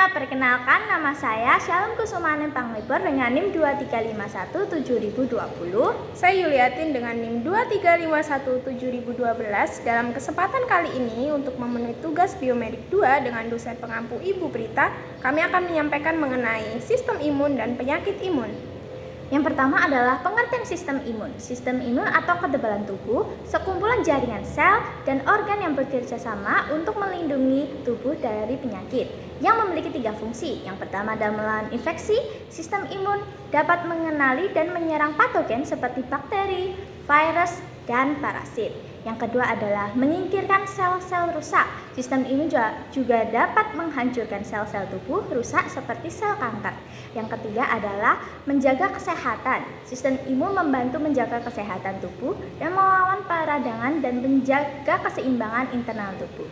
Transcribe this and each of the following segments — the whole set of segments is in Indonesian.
semuanya, perkenalkan nama saya Shalom Kusumanen Panglipur dengan NIM 23517020. Saya Yuliatin dengan NIM 23517012. Dalam kesempatan kali ini untuk memenuhi tugas biomedik 2 dengan dosen pengampu Ibu Prita, kami akan menyampaikan mengenai sistem imun dan penyakit imun. Yang pertama adalah pengertian sistem imun. Sistem imun atau kekebalan tubuh, sekumpulan jaringan sel dan organ yang bekerja sama untuk melindungi tubuh dari penyakit yang memiliki 3 fungsi. Yang pertama adalah melawan infeksi. Sistem imun dapat mengenali dan menyerang patogen seperti bakteri, virus, dan parasit. Yang kedua adalah menyingkirkan sel-sel rusak. Sistem imun juga dapat menghancurkan sel-sel tubuh rusak seperti sel kanker. Yang ketiga adalah menjaga kesehatan. Sistem imun membantu menjaga kesehatan tubuh dan melawan peradangan dan menjaga keseimbangan internal tubuh.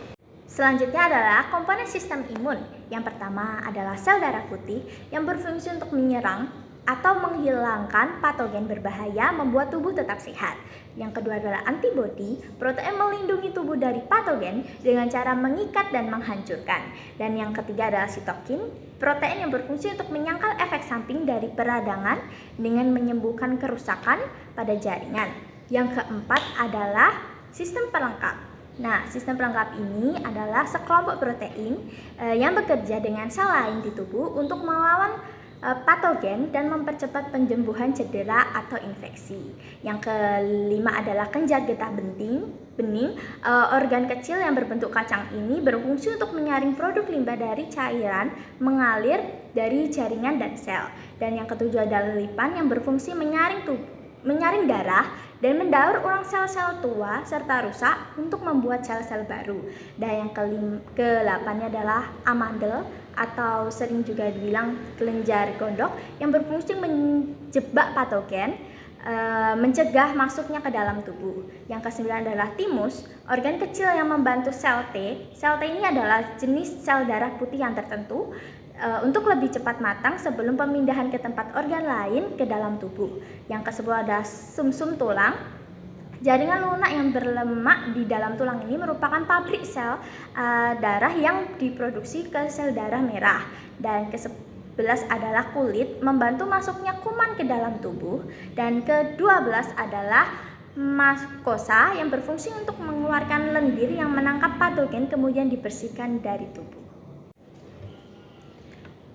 Selanjutnya adalah komponen sistem imun. Yang pertama adalah sel darah putih yang berfungsi untuk menyerang atau menghilangkan patogen berbahaya, membuat tubuh tetap sehat. Yang kedua adalah antibodi, protein melindungi tubuh dari patogen dengan cara mengikat dan menghancurkan. Dan yang ketiga adalah sitokin, protein yang berfungsi untuk menyangkal efek samping dari peradangan dengan menyembuhkan kerusakan pada jaringan. Yang keempat adalah sistem pelengkap. Nah, sistem pelengkap ini adalah sekelompok protein yang bekerja dengan sel lain di tubuh untuk melawan patogen dan mempercepat penyembuhan cedera atau infeksi. Yang kelima adalah kelenjar getah bening. Organ kecil yang berbentuk kacang ini berfungsi untuk menyaring produk limbah dari cairan mengalir dari jaringan dan sel. Dan yang ketujuh adalah lipan yang berfungsi menyaring darah dan mendaur ulang sel-sel tua serta rusak untuk membuat sel-sel baru. Dan yang ke-8 adalah amandel atau sering juga dibilang kelenjar gondok yang berfungsi menjebak patogen, mencegah masuknya ke dalam tubuh. Yang ke-9 adalah timus, organ kecil yang membantu sel T. Sel T ini adalah jenis sel darah putih yang tertentu untuk lebih cepat matang sebelum pemindahan ke tempat organ lain ke dalam tubuh. Yang ke-10 adalah sumsum tulang. Jaringan lunak yang berlemak di dalam tulang ini merupakan pabrik sel darah yang diproduksi ke sel darah merah. Dan ke-11 adalah kulit, membantu masuknya kuman ke dalam tubuh. Dan ke-12 adalah makosa yang berfungsi untuk mengeluarkan lendir yang menangkap patogen kemudian dibersihkan dari tubuh.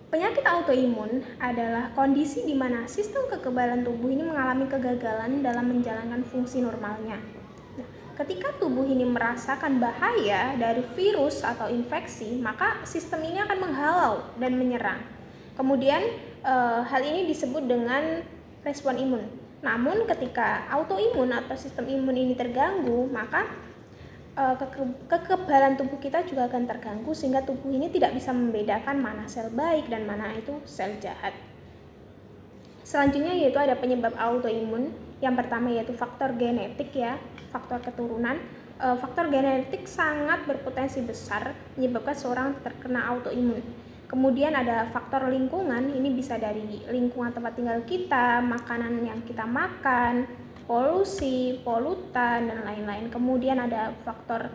Penyakit autoimun adalah kondisi di mana sistem kekebalan tubuh ini mengalami kegagalan dalam menjalankan fungsi normalnya. Nah, ketika tubuh ini merasakan bahaya dari virus atau infeksi, maka sistem ini akan menghalau dan menyerang. Kemudian hal ini disebut dengan respon imun. Namun ketika autoimun atau sistem imun ini terganggu, maka kekebalan tubuh kita juga akan terganggu sehingga tubuh ini tidak bisa membedakan mana sel baik dan mana itu sel jahat. Selanjutnya yaitu ada penyebab autoimun. Yang pertama yaitu faktor genetik ya, faktor keturunan. Faktor genetik sangat berpotensi besar menyebabkan seorang terkena autoimun. Kemudian ada faktor lingkungan, ini bisa dari lingkungan tempat tinggal kita, makanan yang kita makan, polusi, polutan, dan lain-lain. Kemudian ada faktor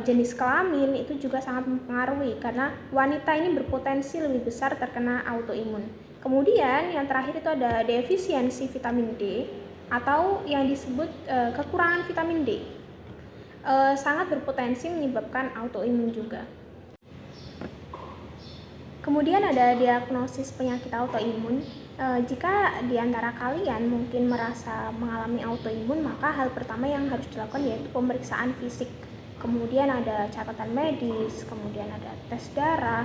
jenis kelamin, itu juga sangat mempengaruhi karena wanita ini berpotensi lebih besar terkena autoimun. Kemudian yang terakhir itu ada defisiensi vitamin D atau yang disebut kekurangan vitamin D. Sangat berpotensi menyebabkan autoimun juga. Kemudian ada diagnosis penyakit autoimun. Jika di antara kalian mungkin merasa mengalami autoimun, maka hal pertama yang harus dilakukan yaitu pemeriksaan fisik. Kemudian ada catatan medis, kemudian ada tes darah,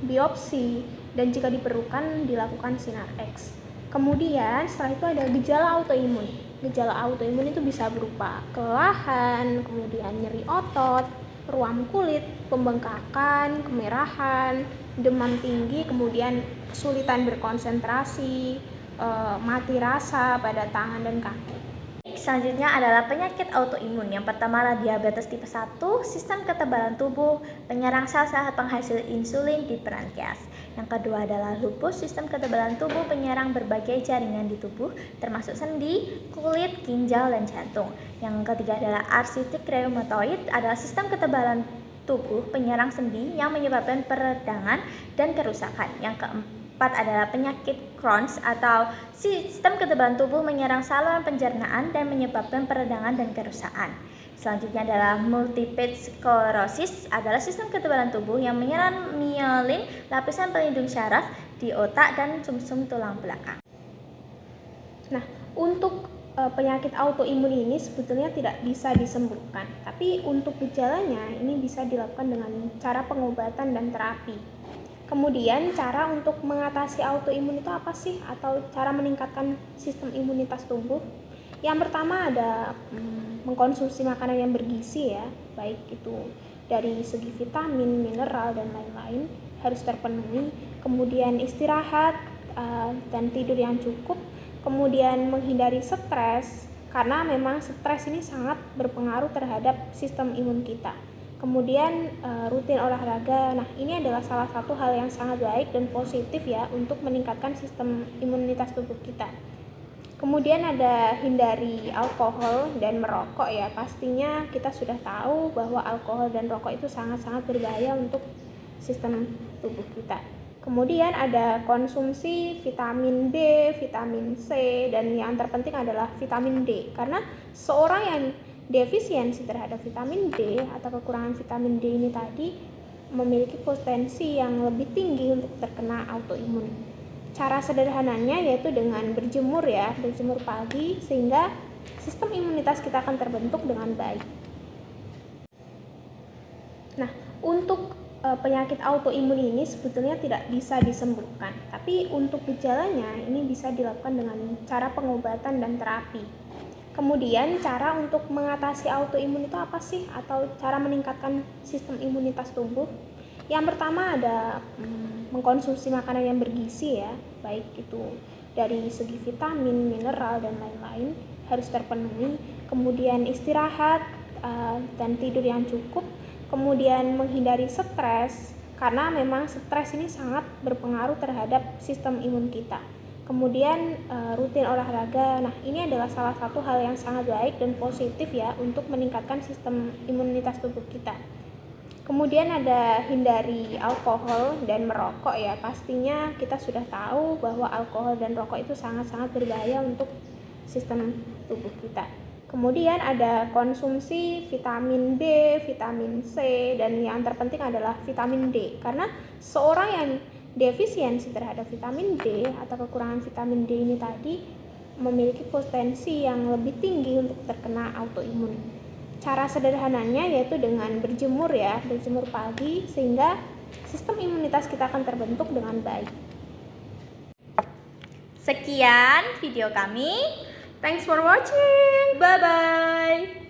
biopsi, dan jika diperlukan dilakukan sinar X. Kemudian setelah itu ada gejala autoimun. Gejala autoimun itu bisa berupa kelelahan, kemudian nyeri otot, ruam kulit, pembengkakan, kemerahan, demam tinggi, kemudian kesulitan berkonsentrasi, mati rasa pada tangan dan kaki. Selanjutnya adalah penyakit autoimun. Yang pertama adalah diabetes tipe 1, sistem kekebalan tubuh, penyerang sel-sel penghasil insulin di pankreas. Yang kedua adalah lupus, sistem kekebalan tubuh, penyerang berbagai jaringan di tubuh, termasuk sendi, kulit, ginjal, dan jantung. Yang ketiga adalah artritik reumatoid, adalah sistem kekebalan tubuh penyerang sendi yang menyebabkan peradangan dan kerusakan. Yang keempat adalah penyakit Crohn's atau sistem kekebalan tubuh menyerang saluran pencernaan dan menyebabkan peradangan dan kerusakan. Selanjutnya adalah multiple sclerosis, adalah sistem kekebalan tubuh yang menyerang myelin, lapisan pelindung syaraf di otak dan sumsum tulang belakang. Nah, untuk penyakit autoimun ini sebetulnya tidak bisa disembuhkan, tapi untuk gejalanya ini bisa dilakukan dengan cara pengobatan dan terapi. Kemudian cara untuk mengatasi autoimun itu apa sih, atau cara meningkatkan sistem imunitas tubuh? Yang pertama ada mengkonsumsi makanan yang bergizi ya, baik itu dari segi vitamin, mineral dan lain-lain harus terpenuhi. Kemudian istirahat dan tidur yang cukup. Kemudian menghindari stres, karena memang stres ini sangat berpengaruh terhadap sistem imun kita. Kemudian rutin olahraga. Nah, ini adalah salah satu hal yang sangat baik dan positif ya untuk meningkatkan sistem imunitas tubuh kita. Kemudian ada hindari alkohol dan merokok ya. Pastinya kita sudah tahu bahwa alkohol dan rokok itu sangat-sangat berbahaya untuk sistem tubuh kita. Kemudian ada konsumsi vitamin B, vitamin C, dan yang terpenting adalah vitamin D. Karena seorang yang defisiensi terhadap vitamin D atau kekurangan vitamin D ini tadi memiliki potensi yang lebih tinggi untuk terkena autoimun. Cara sederhananya yaitu dengan berjemur ya, berjemur pagi sehingga sistem imunitas kita akan terbentuk dengan baik. Nah, untuk penyakit autoimun ini sebetulnya tidak bisa disembuhkan, tapi untuk gejalanya ini bisa dilakukan dengan cara pengobatan dan terapi. Kemudian cara untuk mengatasi autoimun itu apa sih, atau cara meningkatkan sistem imunitas tubuh? Yang pertama ada mengkonsumsi makanan yang bergizi ya, baik itu dari segi vitamin, mineral dan lain-lain harus terpenuhi. Kemudian istirahat dan tidur yang cukup. Kemudian menghindari stres, karena memang stres ini sangat berpengaruh terhadap sistem imun kita. Kemudian rutin olahraga. Nah, ini adalah salah satu hal yang sangat baik dan positif ya untuk meningkatkan sistem imunitas tubuh kita. Kemudian ada hindari alkohol dan merokok ya. Pastinya kita sudah tahu bahwa alkohol dan rokok itu sangat-sangat berbahaya untuk sistem tubuh kita. Kemudian ada konsumsi vitamin B, vitamin C, dan yang terpenting adalah vitamin D. Karena seorang yang defisiensi terhadap vitamin D atau kekurangan vitamin D ini tadi memiliki potensi yang lebih tinggi untuk terkena autoimun. Cara sederhananya yaitu dengan berjemur ya, berjemur pagi sehingga sistem imunitas kita akan terbentuk dengan baik. Sekian video kami. Thanks for watching. Bye bye.